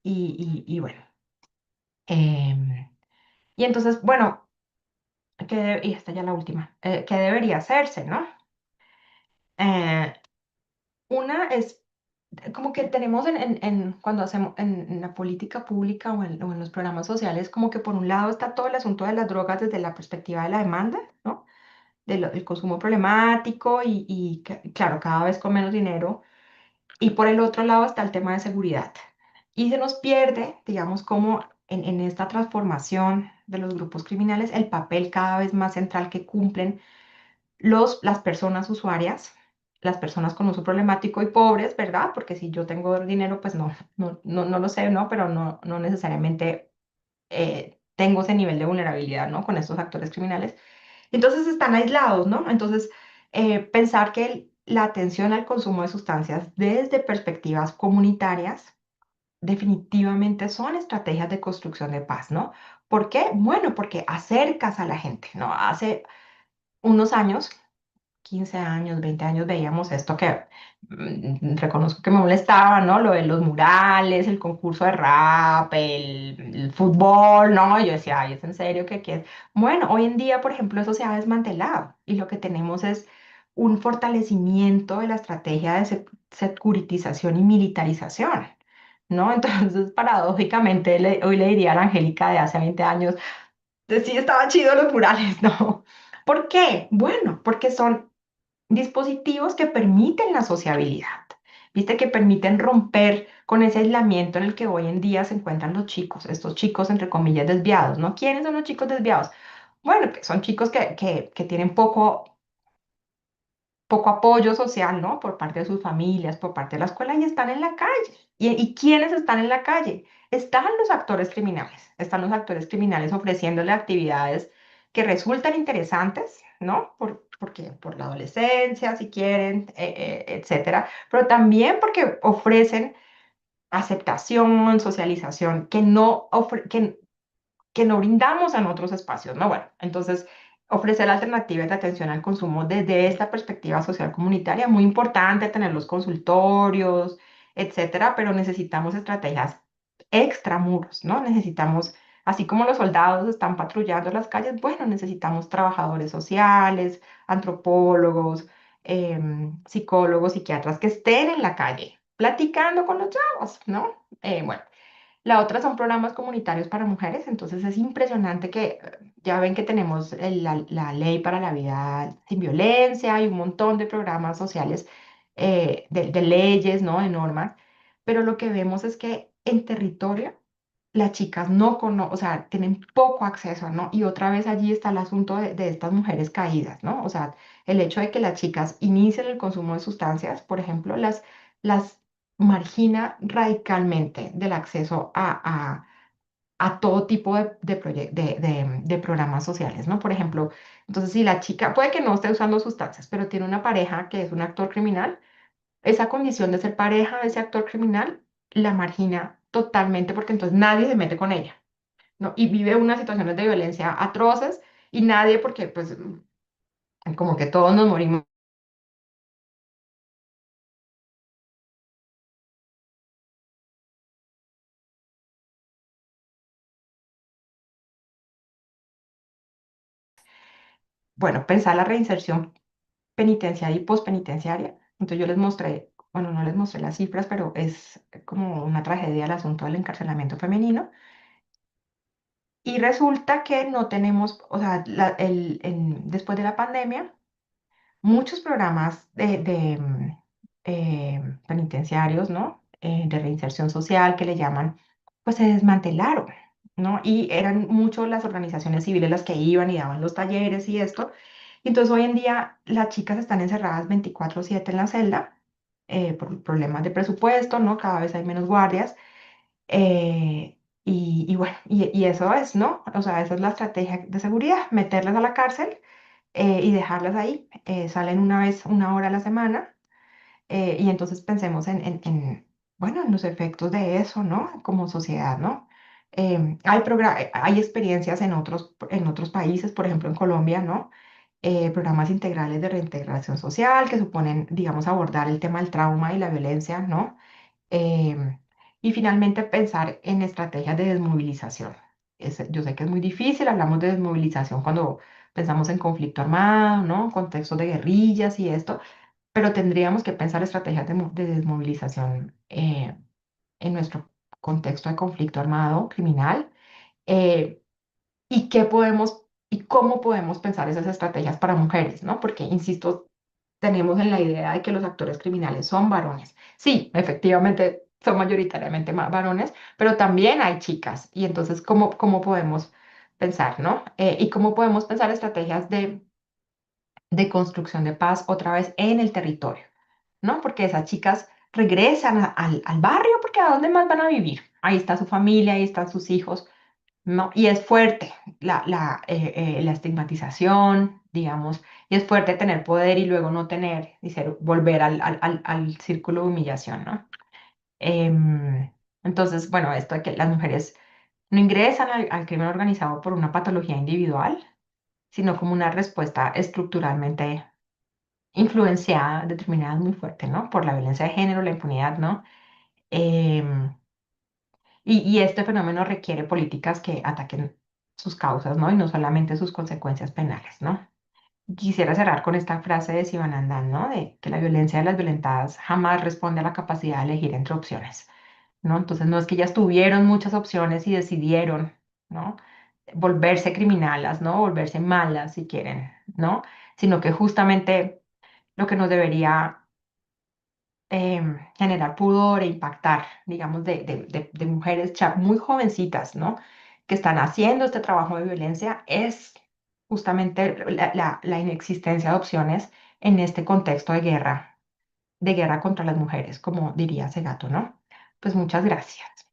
y bueno. em, y entonces, bueno, y esta ya la última, ¿qué debería hacerse, no? Eh, una es como que tenemos cuando hacemos en la política pública o en los programas sociales, como que por un lado está todo el asunto de las drogas desde la perspectiva de la demanda, ¿no? Del consumo problemático claro, cada vez con menos dinero. Y por el otro lado está el tema de seguridad. Y se nos pierde, digamos, como en esta transformación de los grupos criminales, el papel cada vez más central que cumplen las personas usuarias, las personas con uso problemático y pobres, ¿verdad? Porque si yo tengo dinero, pues no lo sé, ¿no? Pero no necesariamente tengo ese nivel de vulnerabilidad, ¿no? Con estos actores criminales. Entonces están aislados, ¿no? Entonces, pensar que la atención al consumo de sustancias desde perspectivas comunitarias definitivamente son estrategias de construcción de paz, ¿no? ¿Por qué? Bueno, porque acercas a la gente, ¿no? Hace unos años, 15 años, 20 años, veíamos esto que reconozco que me molestaba, ¿no? Lo de los murales, el concurso de rap, el fútbol, ¿no? Yo decía, ay, ¿es en serio que qué es? Bueno, hoy en día, por ejemplo, eso se ha desmantelado, y lo que tenemos es un fortalecimiento de la estrategia de securitización y militarización, ¿no? Entonces, paradójicamente, hoy le diría a la Angélica de hace 20 años, de sí, estaban chidos los murales, ¿no? ¿Por qué? Bueno, porque son dispositivos que permiten la sociabilidad, ¿viste? Que permiten romper con ese aislamiento en el que hoy en día se encuentran los chicos, estos chicos entre comillas desviados, ¿no? ¿Quiénes son los chicos desviados? Bueno, que son chicos que tienen poco apoyo social, ¿no? Por parte de sus familias, por parte de la escuela, y están en la calle. ¿Y quiénes están en la calle? Están los actores criminales. Están los actores criminales ofreciéndole actividades que resultan interesantes, ¿no? Porque por la adolescencia, si quieren, etcétera, pero también porque ofrecen aceptación, socialización, que no brindamos en otros espacios, ¿no? Bueno, entonces ofrecer alternativas de atención al consumo desde esta perspectiva social comunitaria, muy importante tener los consultorios, etcétera, pero necesitamos estrategias extramuros, ¿no? Necesitamos, así como los soldados están patrullando las calles, bueno, necesitamos trabajadores sociales, antropólogos, psicólogos, psiquiatras que estén en la calle platicando con los chavos, ¿no? Bueno. La otra son programas comunitarios para mujeres, entonces es impresionante que ya ven que tenemos la ley para la vida sin violencia y un montón de programas sociales, de leyes, ¿no? De normas, pero lo que vemos es que en territorio las chicas no conocen, o sea, tienen poco acceso, ¿no? Y otra vez allí está el asunto de estas mujeres caídas, ¿no? O sea, el hecho de que las chicas inicien el consumo de sustancias, por ejemplo, las margina radicalmente del acceso a todo tipo de programas sociales, ¿no? Por ejemplo, entonces si la chica puede que no esté usando sustancias, pero tiene una pareja que es un actor criminal, esa condición de ser pareja de ese actor criminal la margina totalmente, porque entonces nadie se mete con ella, ¿no? Y vive unas situaciones de violencia atroces, y nadie, porque pues como que todos nos morimos. Bueno, pensar la reinserción penitenciaria y pospenitenciaria. Entonces yo les mostré, bueno, no les mostré las cifras, pero es como una tragedia el asunto del encarcelamiento femenino. Y resulta que no tenemos, o sea, después de la pandemia, muchos programas penitenciarios, ¿no? De reinserción social que le llaman, pues se desmantelaron, ¿no? Y eran mucho las organizaciones civiles las que iban y daban los talleres y esto. Y entonces hoy en día las chicas están encerradas 24/7 en la celda por problemas de presupuesto, ¿no? Cada vez hay menos guardias. Y bueno, y eso es, ¿no? O sea, esa es la estrategia de seguridad, meterlas a la cárcel y dejarlas ahí. Salen una vez, una hora a la semana y entonces pensemos bueno, en los efectos de eso, ¿no? Como sociedad, ¿no? Hay experiencias en otros países, por ejemplo en Colombia, ¿no? Programas integrales de reintegración social que suponen, digamos, abordar el tema del trauma y la violencia, ¿no? Em, y finalmente pensar en estrategias de desmovilización. Yo sé que es muy difícil, hablamos de desmovilización cuando pensamos en conflicto armado, ¿no? Contextos de guerrillas y esto, pero tendríamos que pensar estrategias de desmovilización en nuestro contexto de conflicto armado criminal. eh, y qué podemos y cómo podemos pensar esas estrategias para mujeres, ¿no? Porque, insisto, tenemos en la idea de que los actores criminales son varones. Sí, efectivamente son mayoritariamente varones, pero también hay chicas. Y entonces, ¿cómo podemos pensar, ¿no? Y cómo podemos pensar estrategias de construcción de paz otra vez en el territorio, ¿no? Porque esas chicas regresan al barrio, porque ¿a dónde más van a vivir? Ahí está su familia, ahí están sus hijos, ¿no? Y es fuerte la estigmatización, digamos, y es fuerte tener poder y luego no tener, y volver al círculo de humillación, ¿no? Entonces, bueno, esto de que las mujeres no ingresan al crimen organizado por una patología individual, sino como una respuesta estructuralmente influenciada, determinada muy fuerte, ¿no? Por la violencia de género, la impunidad, ¿no? Em, y este fenómeno requiere políticas que ataquen sus causas, ¿no? Y no solamente sus consecuencias penales, ¿no? Quisiera cerrar con esta frase de Sivananda, ¿no? De que la violencia de las violentadas jamás responde a la capacidad de elegir entre opciones, ¿no? Entonces no es que ellas tuvieron muchas opciones y decidieron, ¿no? Volverse criminalas, ¿no? Volverse malas si quieren, ¿no? Sino que justamente lo que nos debería generar pudor e impactar, digamos, de mujeres muy jovencitas, ¿no? Que están haciendo este trabajo de violencia, es justamente la inexistencia de opciones en este contexto de guerra contra las mujeres, como diría Segato, ¿no? Pues muchas gracias.